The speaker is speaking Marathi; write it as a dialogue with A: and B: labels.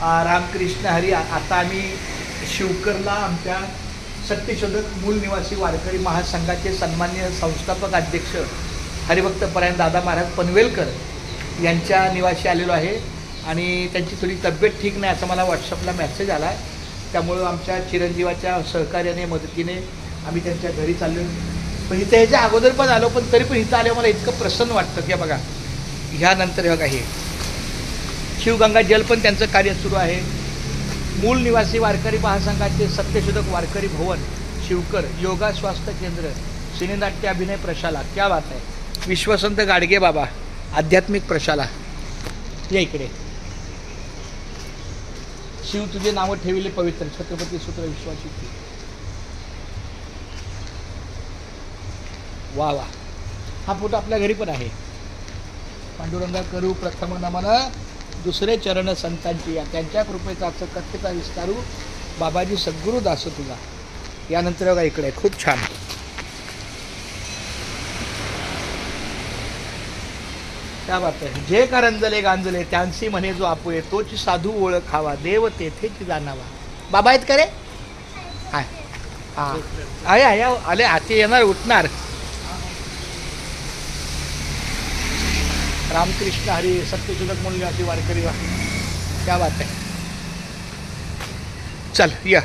A: रामकृष्ण हरी. आता आम्ही शिवकरला आमच्या सत्यशोधक मूल निवासी वारकरी महासंघाचे सन्मान्य संस्थापक अध्यक्ष हरिभक्तपरायण दादा महाराज पनवेलकर यांच्या निवासी आलेलो आहे. आणि त्यांची थोडी तब्येत ठीक नाही असा मला व्हॉट्सअपला मेसेज आला आहे. त्यामुळं आमच्या चिरंजीवाच्या सहकार्याने मदतीने आम्ही त्यांच्या घरी चाललो. पण इथं ह्याच्या अगोदर पण आलो, पण तरी पण इथं आल्यावर मला इतकं प्रसन्न वाटतं की बघा ह्यानंतर बघा हे शिवगंगा जल पण त्यांचं कार्य सुरू आहे. मूल निवासी वारकरी महासंघाचे सत्यशोधक वारकरी भवन शिवकर, योगा स्वास्थ्य केंद्र, सिनेनाट्य अभिनय प्रशाला. क्या बात आहे. विश्वसंत गाडगे बाबा आध्यात्मिक प्रशाला. या इकडे. शिव तुझे नावं ठेविले पवित्र, छत्रपती सूत्र विश्वाची. वा वा. हा फोटो आपल्या घरी पण आहे. पांडुरंगा करू प्रथम नमन दुसरे चरण संतांची, या त्यांच्या कृपेचा कथेचा विस्तारू बाबाजी सद्गुरू दास तुझा. यानंतर बघा इकडे खूप छान. त्या बात आहे. जे करंजले गांजले त्यांची म्हणे जो आपुये, तोची साधू ओळखावा देव तेथेच जाणावा. बाबा आहेत का रे? हाय हा आहे आहे आले हाती येणार उठणार. रामकृष्ण हरी सत्यशोधक मूल निवासी वारकरी. क्या बात आहे. चल या.